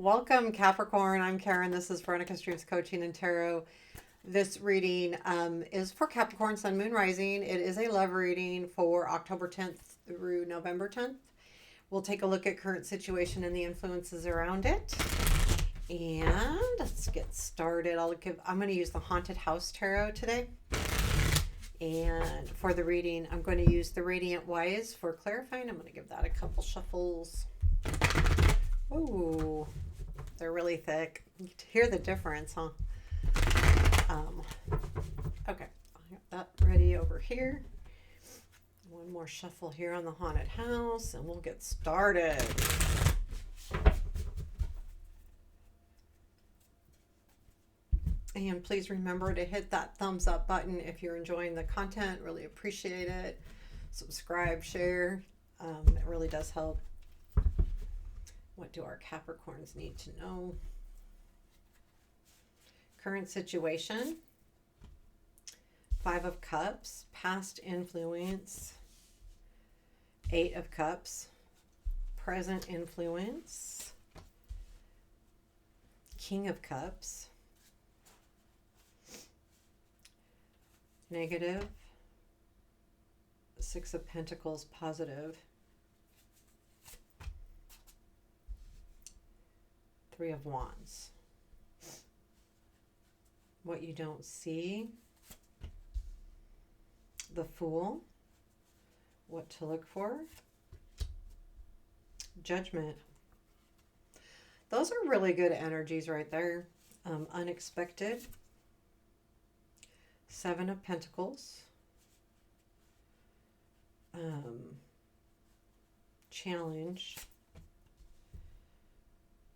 Welcome, Capricorn. I'm Karen. This is Veronica's Dreams Coaching and Tarot. This reading is for Capricorn, Sun, Moon, Rising. It is a love reading for October 10th through November 10th. We'll take a look at current situation and the influences around it. And let's get started. I'm going to use the Haunted House Tarot today. And for the reading, I'm going to use the Radiant Wise for clarifying. I'm going to give that a couple shuffles. Ooh, they're really thick. You can hear the difference, huh? Okay, I got that ready over here. One more shuffle here on the Haunted House, and we'll get started. And please remember to hit that thumbs up button if you're enjoying the content. Really appreciate it. Subscribe, share. It really does help. What do our Capricorns need to know? Current situation. 5 of Cups. Past influence. 8 of Cups. Present influence. King of Cups. Negative. 6 of Pentacles. Positive. 3 of Wands. What you don't see. The Fool. What to look for. Judgment. Those are really good energies right there. Unexpected. 7 of Pentacles. Challenge.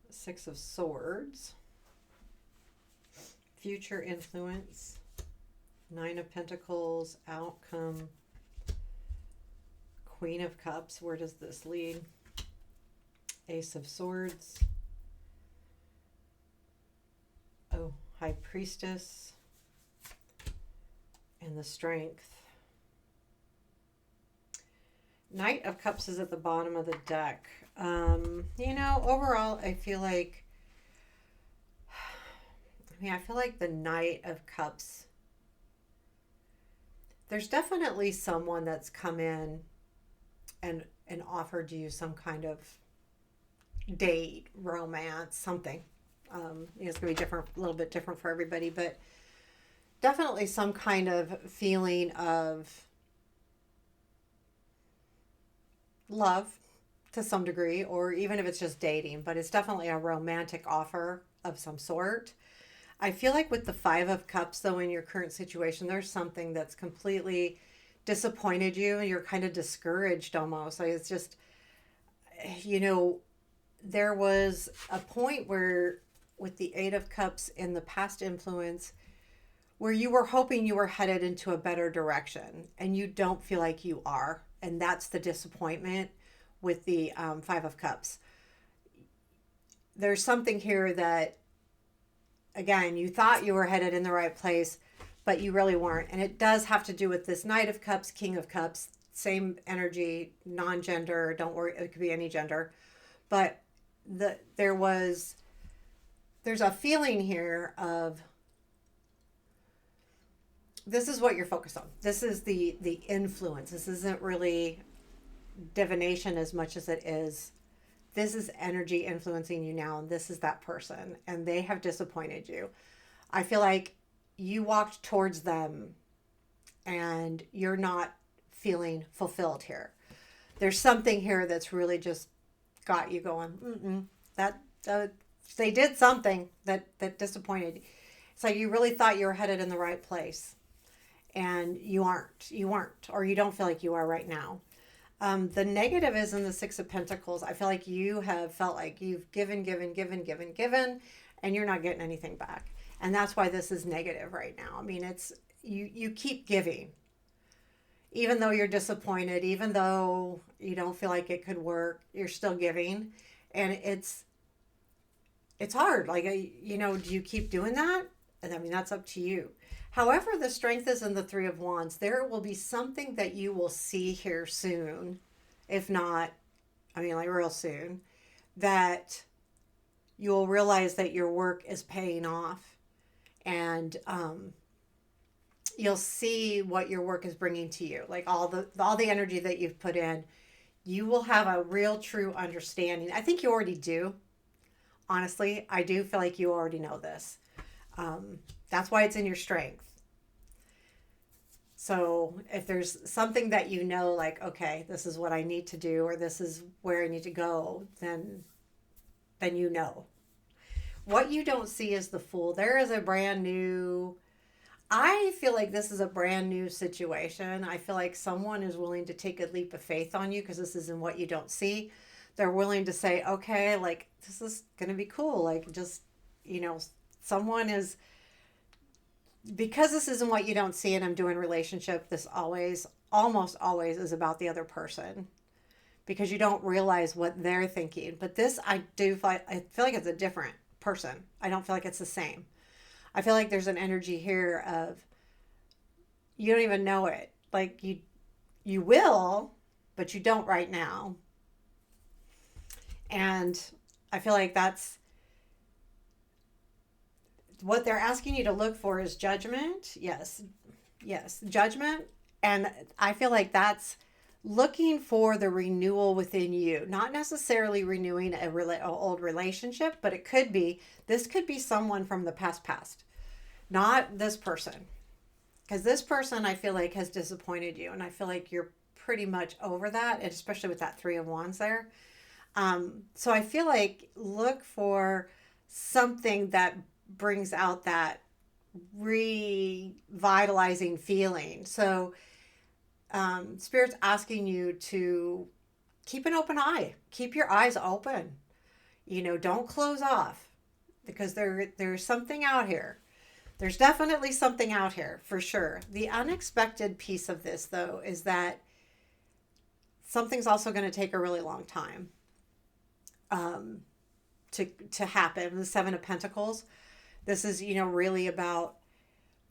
6 of Swords. Future influence. 9 of Pentacles. Outcome. Queen of Cups. Where does this lead? Ace of Swords. Oh, High Priestess. And the Strength. Knight of Cups is at the bottom of the deck. Overall, I feel like the Knight of Cups, there's definitely someone that's come in and offered you some kind of date, romance, something. It's going to be different, a little bit different for everybody, but definitely some kind of feeling of love to some degree, or even if it's just dating, but it's definitely a romantic offer of some sort. I feel like with the 5 of Cups, though, in your current situation, there's something that's completely disappointed you and you're kind of discouraged almost. Like it's just, there was a point where with the 8 of Cups in the past influence where you were hoping you were headed into a better direction and you don't feel like you are. And that's the disappointment with the 5 of Cups. There's something here that, again, you thought you were headed in the right place, but you really weren't. And it does have to do with this Knight of Cups, King of Cups, same energy, non-gender, don't worry, it could be any gender. But there's a feeling here of, this is what you're focused on. This is the influence. This isn't really divination as much as it is, this is energy influencing you now, and this is that person, and they have disappointed you. I feel like you walked towards them and you're not feeling fulfilled here. There's something here that's really just got you going, that they did something that disappointed. It's like you really thought you were headed in the right place, and you weren't, or you don't feel like you are right now. The negative is in the 6 of Pentacles. I feel like you have felt like you've given, and you're not getting anything back. And that's why this is negative right now. I mean, it's you keep giving. Even though you're disappointed, even though you don't feel like it could work, you're still giving. And it's hard. Like, do you keep doing that? And I mean, that's up to you. However, the Strength is in the 3 of Wands. There will be something that you will see here soon, if not, like real soon, that you will realize that your work is paying off, and you'll see what your work is bringing to you, like all the energy that you've put in. You will have a real true understanding. I think you already do. Honestly, I do feel like you already know this. That's why it's in your strength. So if there's something that you know, like, okay, this is what I need to do, or this is where I need to go, then you know. What you don't see is the Fool. There is a brand new, I feel like this is a brand new situation. I feel like someone is willing to take a leap of faith on you because this isn't what you don't see. They're willing to say, okay, like, this is going to be cool. Like, just, someone is, because this isn't what you don't see, and I'm doing relationship, this always, almost always is about the other person because you don't realize what they're thinking. But this, I feel like it's a different person. I don't feel like it's the same. I feel like there's an energy here of you don't even know it. Like you will, but you don't right now. And I feel like that's what they're asking you to look for is judgment. Yes. Yes, judgment. And I feel like that's looking for the renewal within you, not necessarily renewing a old relationship, but this could be someone from the past, not this person. Because this person, I feel like, has disappointed you. And I feel like you're pretty much over that, and especially with that Three of Wands there. So I feel like look for something that brings out that revitalizing feeling. So Spirit's asking you to keep an open eye. Keep your eyes open. Don't close off because there's something out here. There's definitely something out here for sure. The unexpected piece of this, though, is that something's also going to take a really long time to happen. The Seven of Pentacles. This is, really about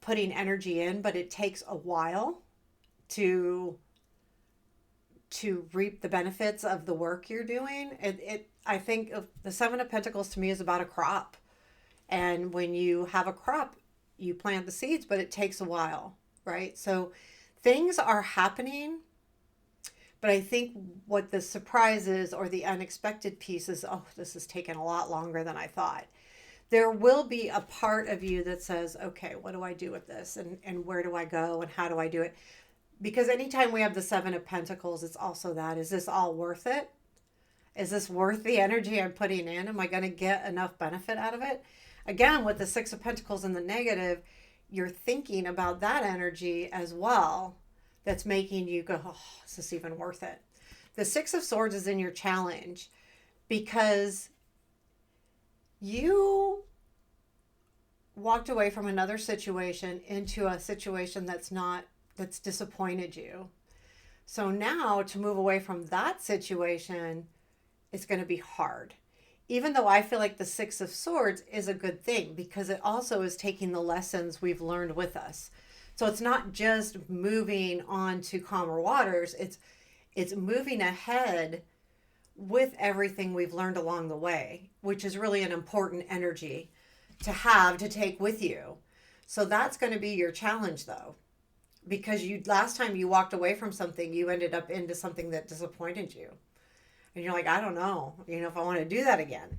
putting energy in, but it takes a while to reap the benefits of the work you're doing. I think of the Seven of Pentacles to me is about a crop. And when you have a crop, you plant the seeds, but it takes a while, right? So things are happening, but I think what the surprise is or the unexpected piece is, oh, this has taken a lot longer than I thought. There will be a part of you that says, okay, what do I do with this? And where do I go? And how do I do it? Because anytime we have the Seven of Pentacles, it's also that, is this all worth it? Is this worth the energy I'm putting in? Am I going to get enough benefit out of it? Again, with the Six of Pentacles in the negative, you're thinking about that energy as well that's making you go, oh, is this even worth it? The Six of Swords is in your challenge because you walked away from another situation into a situation that's disappointed you. So now to move away from that situation is going to be hard. Even though I feel like the Six of Swords is a good thing because it also is taking the lessons we've learned with us. So it's not just moving on to calmer waters. It's moving ahead with everything we've learned along the way, which is really an important energy to take with you. So that's going to be your challenge though, because last time you walked away from something, you ended up into something that disappointed you. And you're like, I don't know, if I want to do that again.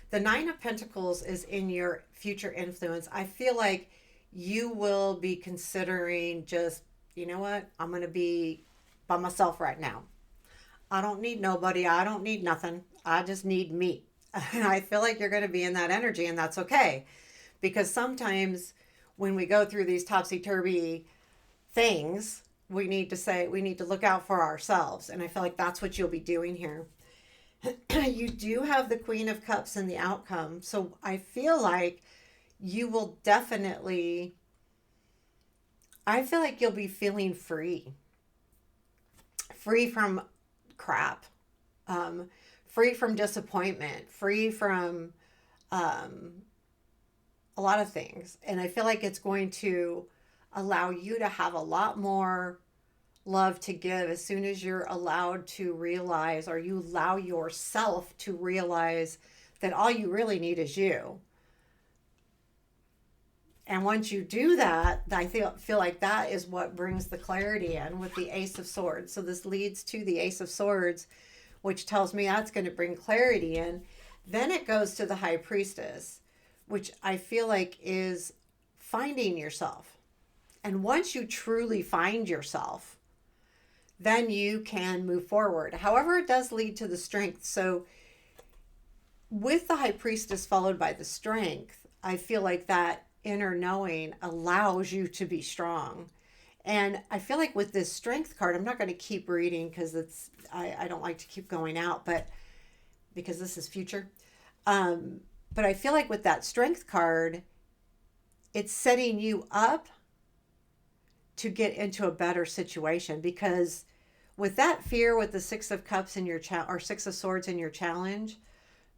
The Nine of Pentacles is in your future influence. I feel like you will be considering just, you know what? I'm going to be by myself right now. I don't need nobody. I don't need nothing. I just need me. And I feel like you're going to be in that energy, and that's okay. Because sometimes when we go through these topsy-turvy things, we need to look out for ourselves. And I feel like that's what you'll be doing here. You do have the Queen of Cups in the outcome. So I feel like you will definitely, I feel like you'll be feeling free from crap, free from disappointment, free from a lot of things. And I feel like it's going to allow you to have a lot more love to give as soon as you're allowed to realize, or you allow yourself to realize that all you really need is you. And once you do that, I feel like that is what brings the clarity in with the Ace of Swords. So this leads to the Ace of Swords, which tells me that's going to bring clarity in. Then it goes to the High Priestess, which I feel like is finding yourself. And once you truly find yourself, then you can move forward. However, it does lead to the Strength. So with the High Priestess followed by the Strength, I feel like that inner knowing allows you to be strong. And I feel like with this Strength card, I'm not going to keep reading because I don't like to keep going out, but because this is future. But I feel like with that Strength card, it's setting you up to get into a better situation, because with that fear, with the Six of Cups in your or Six of Swords in your challenge,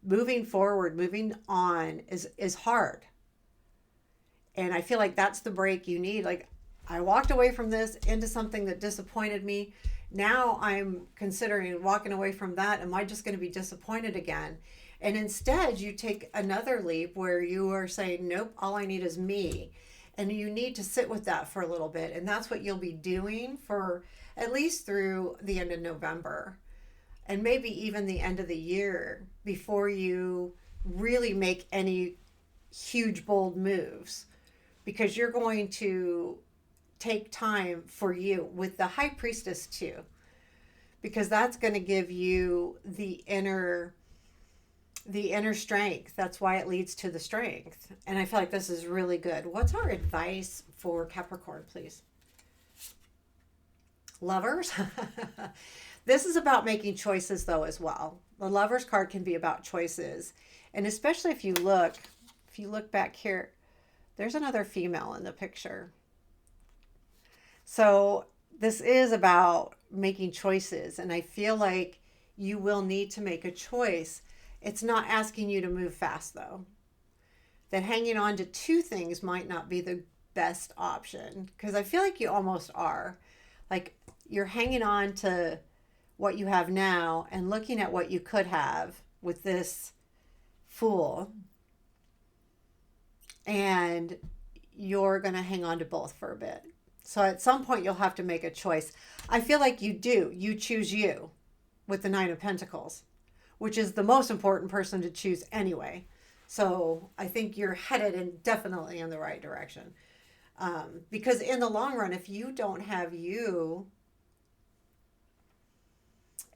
moving forward, moving on is hard. And I feel like that's the break you need. Like, I walked away from this into something that disappointed me. Now I'm considering walking away from that. Am I just going to be disappointed again? And instead, you take another leap where you are saying, nope, all I need is me. And you need to sit with that for a little bit. And that's what you'll be doing for at least through the end of November. And maybe even the end of the year before you really make any huge, bold moves. Because you're going to take time for you with the High Priestess too. Because that's going to give you the inner strength. That's why it leads to the Strength. And I feel like this is really good. What's our advice for Capricorn, please? Lovers. This is about making choices though as well. The Lovers card can be about choices. And especially if you look back here, there's another female in the picture. So this is about making choices. And I feel like you will need to make a choice. It's not asking you to move fast, though. That hanging on to two things might not be the best option, because I feel like you almost are. Like, you're hanging on to what you have now and looking at what you could have with this Fool. And you're going to hang on to both for a bit. So at some point, you'll have to make a choice. I feel like you do. You choose you with the Nine of Pentacles, which is the most important person to choose anyway. So I think you're headed definitely in the right direction. Because in the long run, if you don't have you,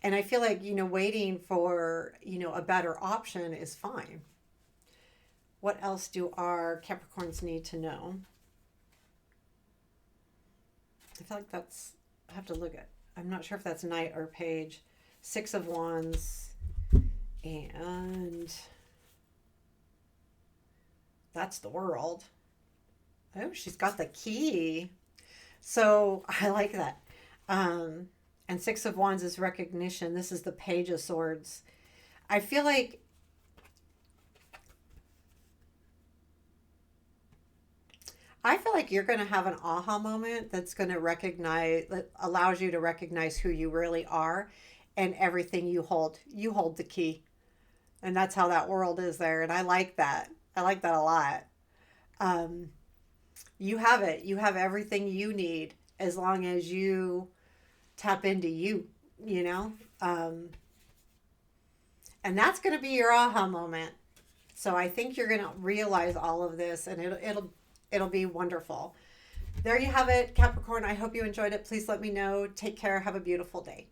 and I feel like, waiting for, a better option is fine. What else do our Capricorns need to know? I feel like I have to look at, I'm not sure if that's Knight or Page. Six of Wands. And that's the World. Oh, she's got the key. So I like that. And Six of Wands is recognition. This is the Page of Swords. I feel like you're going to have an aha moment that's going to that allows you to recognize who you really are and everything you hold. You hold the key. And that's how that world is there. And I like that. I like that a lot. You have it. You have everything you need as long as you tap into you, and that's going to be your aha moment. So I think you're going to realize all of this, and it'll be wonderful. There you have it, Capricorn. I hope you enjoyed it. Please let me know. Take care. Have a beautiful day.